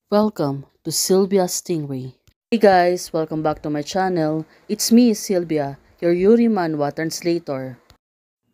Welcome to Sylvia Stingray. Hey guys, welcome back to my channel. It's me, Sylvia, your Yuri Manhwa translator.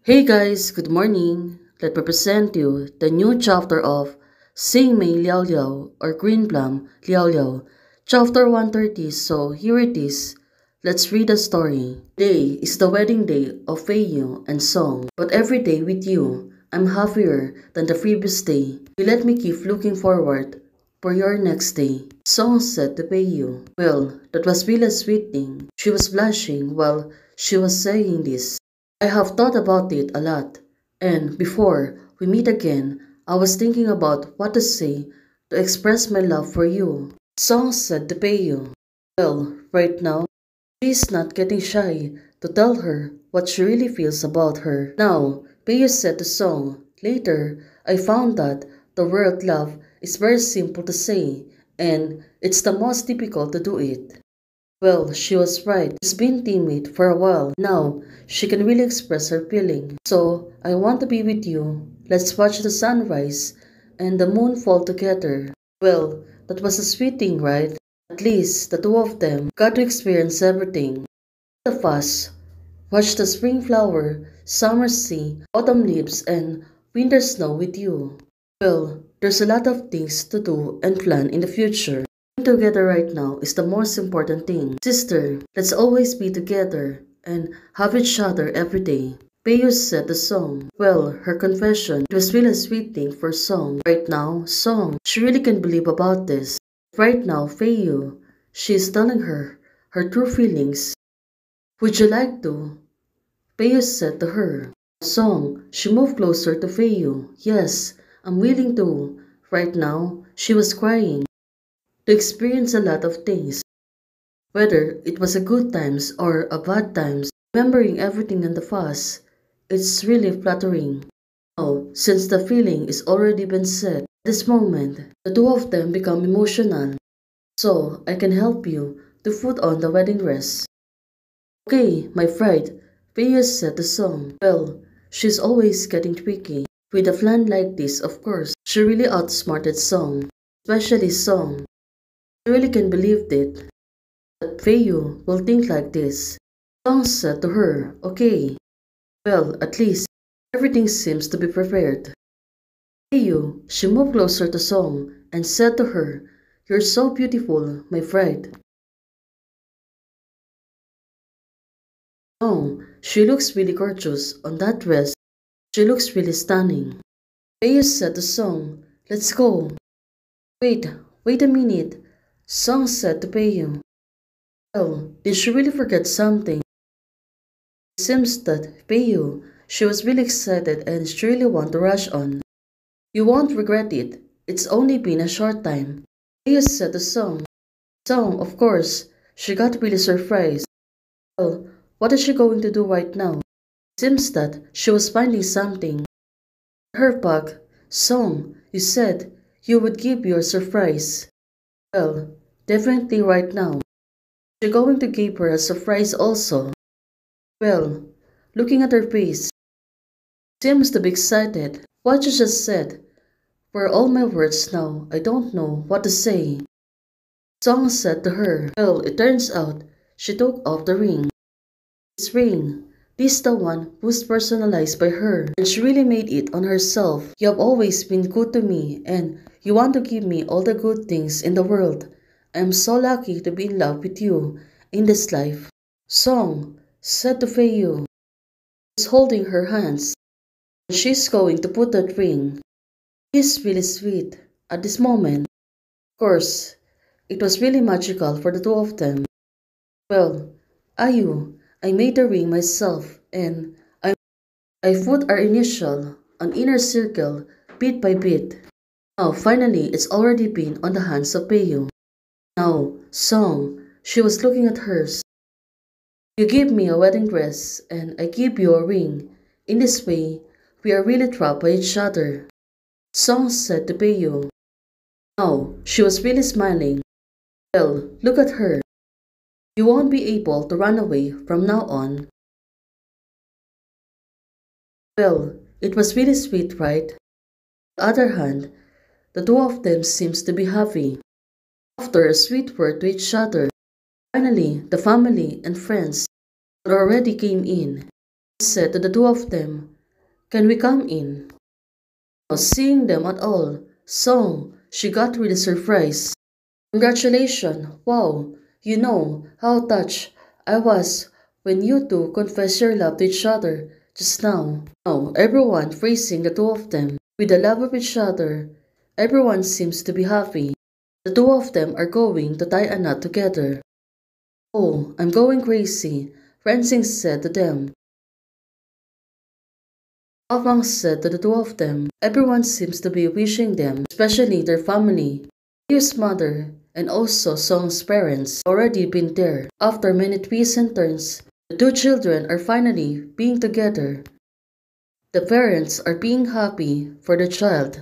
Hey guys, good morning. Let me present you the new chapter of Sing Mei Liao Liao or Green Plum Liao Liao, chapter 130. So here it is. Let's read the story. Today is the wedding day of Fei Yu and Song, but every day with you, I'm happier than the previous day. You let me keep looking forward for your next day. Song said to Fei Yu. Well, that was really a sweet thing. She was blushing while she was saying this. I have thought about it a lot, and before we meet again, I was thinking about what to say to express my love for you. Song said to Fei Yu. Well, right now, she's not getting shy to tell her what she really feels about her. Now, Peiyu said to Song, later, I found that the word love is very simple to say, and it's the most difficult to do it. Well, she was right. She's been timid for a while. Now, she can really express her feeling. So, I want to be with you. Let's watch the sunrise and the moon fall together. Well, that was a sweet thing, right? At least the two of them got to experience everything. The us watch the spring flower, summer sea, autumn leaves, and winter snow with you. Well, there's a lot of things to do and plan in the future. Being together right now is the most important thing. Sister, let's always be together and have each other every day. Peiyu said the song. Well, her confession, it was really a sweet thing for Song. Right now, Song, she really can't believe about this. Right now, Feiyu, she is telling her true feelings. Would you like to? Feiyu said to her. Song, she moved closer to Feiyu. Yes, I'm willing to. Right now, she was crying. To experience a lot of things. Whether it was a good times or a bad times, remembering everything in the past, it's really flattering. Now, since the feeling is already been said, this moment, the two of them become emotional. So, I can help you to put on the wedding dress. Okay, my friend, Pia said the song. Well, she's always getting tricky. With a plan like this, of course, she really outsmarted Song. Especially Song. She really can believe it. That Feiyu will think like this. Song said to her, okay. Well, at least, everything seems to be prepared. Feiyu, she moved closer to Song and said to her, you're so beautiful, my friend. Song, she looks really gorgeous on that dress. She looks really stunning. Peiyu said to Song, let's go. Wait, wait a minute. Song said to Peiyu. Well, did she really forget something? It seems that Peiyu, she was really excited and she really want to rush on. You won't regret it. It's only been a short time. Peiyu said to Song. Song, of course, she got really surprised. Well, what is she going to do right now? It seems that she was finding something. Her bag. Song, you said you would give your surprise. Well, definitely right now. You're going to give her a surprise also. Well, looking at her face, seems to be excited. What you just said. For all my words now, I don't know what to say. Song said to her. Well, it turns out she took off the ring. This ring. This the one who's personalized by her. And she really made it on herself. You have always been good to me and you want to give me all the good things in the world. I am so lucky to be in love with you in this life. Song said to Feiyu. She's holding her hands. And she's going to put that ring. She's really sweet at this moment. Of course, it was really magical for the two of them. Well, Ayu, I made the ring myself and I put our initial on inner circle bit by bit. Now finally it's already been on the hands of Peiyu. Now, Song, she was looking at hers. You give me a wedding dress and I give you a ring. In this way, we are really trapped by each other. Song said to Peiyu. Now, she was really smiling. Well, look at her. You won't be able to run away from now on. Well, it was really sweet, right? On the other hand, the two of them seems to be happy. after a sweet word to each other. Finally, the family and friends already came in. I said to the two of them, "Can we come in?" Now, seeing them at all, so she got really surprised. "Congratulations! Wow! You know how touched I was when you two confessed your love to each other just now." Now, everyone praising the two of them. With the love of each other, everyone seems to be happy. The two of them are going to tie a knot together. "Oh, I'm going crazy," Francine said to them. Afang said to the two of them. Everyone seems to be wishing them, especially their family. His mother and also Song's parents already been there. After many twists and turns, the two children are finally being together. The parents are being happy for the child.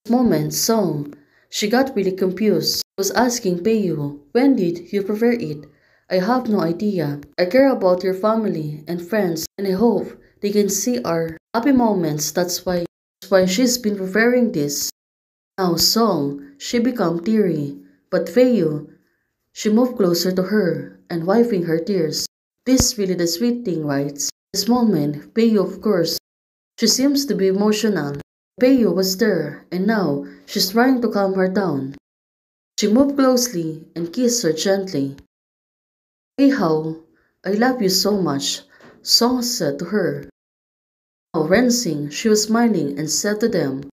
This moment, Song, she got really confused. Was asking Peiyu, "When did you prepare it?" "I have no idea. I care about your family and friends and I hope they can see our happy moments. That's why she's been preparing this." Now Song, she become teary, but Feiyu, she moved closer to her and wiping her tears. This really the sweet thing, right? This moment, Feiyu of course, she seems to be emotional. Feiyu was there and now she's trying to calm her down. She moved closely and kissed her gently. "Hey Hao, I love you so much," Song said to her. Now Rensing, she was smiling and said to them,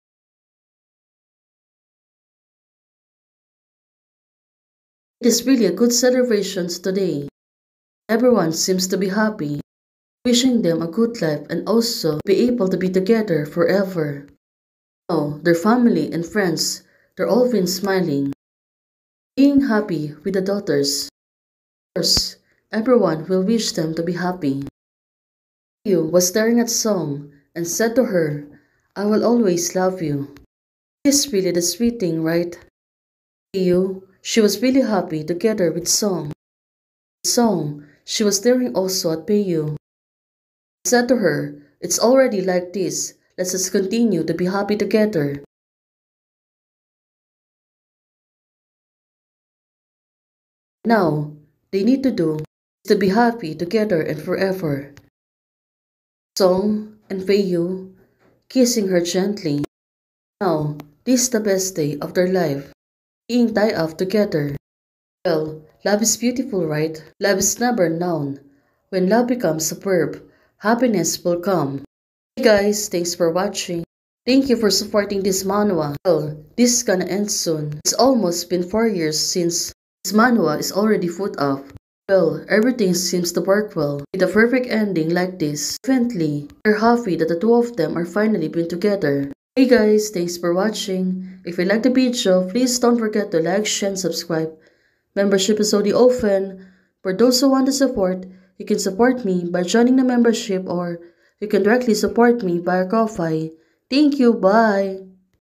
"It is really a good celebration today. Everyone seems to be happy, wishing them a good life and also be able to be together forever." Now their family and friends, they're all been smiling, being happy with the daughters. Of course, everyone will wish them to be happy. Yu was staring at Song and said to her, "I will always love you." It's really the sweet thing, right? Yu, she was really happy together with Song. Song, she was staring also at Peiyu. Said to her, "It's already like this. Let's just continue to be happy together." Now, they need to do is to be happy together and forever. Song and Peiyu kissing her gently. Now, this is the best day of their life, being tied up together. Well, love is beautiful, right? Love is never known. When love becomes a verb, happiness will come. Hey guys, thanks for watching. Thank you for supporting this manhwa. Well, this is gonna end soon. It's almost been 4 years since this manhwa is already put up. Well, everything seems to work well. With a perfect ending like this, definitely, we're happy that the two of them are finally been together. Hey guys, thanks for watching. If you liked the video, please don't forget to like, share, and subscribe. Membership is already open. For those who want to support, you can support me by joining the membership or you can directly support me via Ko-Fi. Thank you, bye!